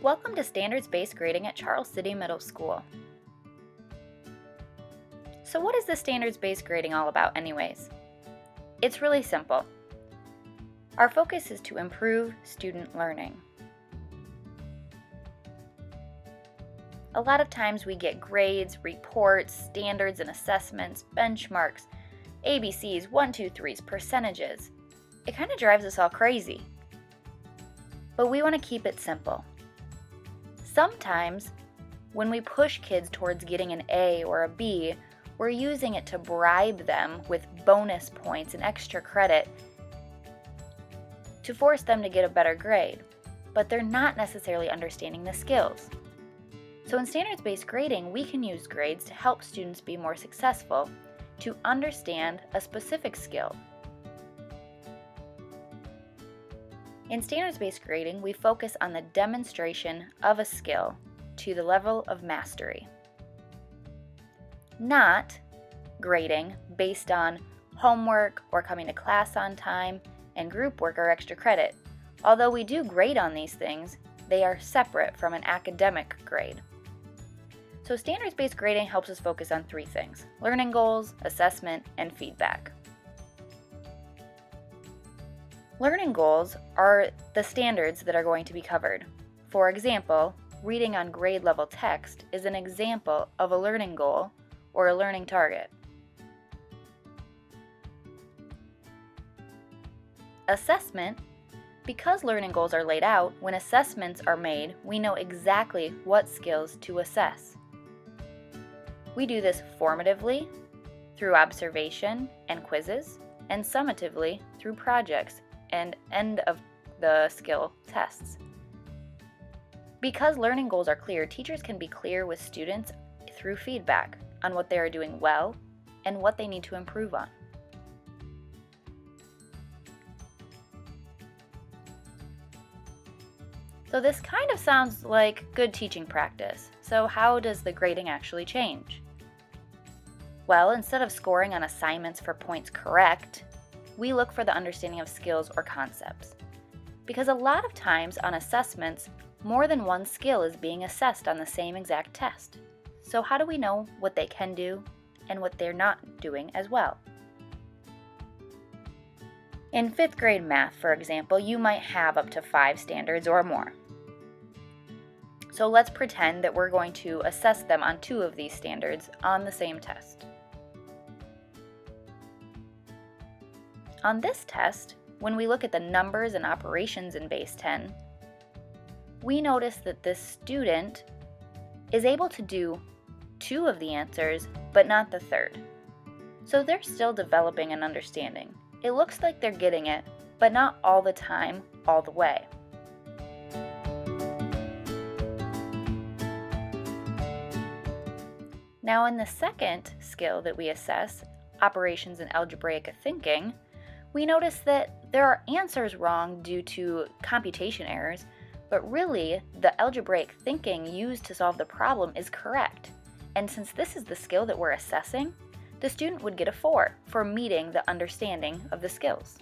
Welcome to Standards-Based Grading at Charles City Middle School. So what is the standards-based grading all about anyways? It's really simple. Our focus is to improve student learning. A lot of times we get grades, reports, standards and assessments, benchmarks, ABCs, 1, 2, 3s, percentages. It kind of drives us all crazy. But we want to keep it simple. Sometimes, when we push kids towards getting an A or a B, we're using it to bribe them with bonus points and extra credit to force them to get a better grade, but they're not necessarily understanding the skills. So in standards-based grading, we can use grades to help students be more successful, to understand a specific skill. In standards-based grading, we focus on the demonstration of a skill to the level of mastery, not grading based on homework or coming to class on time and group work or extra credit. Although we do grade on these things, they are separate from an academic grade. So standards-based grading helps us focus on 3 things: learning goals, assessment, and feedback. Learning goals are the standards that are going to be covered. For example, reading on grade level text is an example of a learning goal or a learning target. Assessment, because learning goals are laid out, when assessments are made, we know exactly what skills to assess. We do this formatively, through observation and quizzes, and summatively through projects and end of the skill tests. Because learning goals are clear, teachers can be clear with students through feedback on what they are doing well and what they need to improve on. So this kind of sounds like good teaching practice. So how does the grading actually change? Well, instead of scoring on assignments for points correct, we look for the understanding of skills or concepts. Because a lot of times on assessments, more than one skill is being assessed on the same exact test. So how do we know what they can do and what they're not doing as well? In 5th grade math, for example, you might have up to 5 standards or more. So let's pretend that we're going to assess them on 2 of these standards on the same test. On this test, when we look at the numbers and operations in base 10, we notice that this student is able to do 2 of the answers, but not the 3rd. So they're still developing an understanding. It looks like they're getting it, but not all the time, all the way. Now in the second skill that we assess, operations and algebraic thinking, we notice that there are answers wrong due to computation errors, but really the algebraic thinking used to solve the problem is correct. And since this is the skill that we're assessing, the student would get a 4 for meeting the understanding of the skills.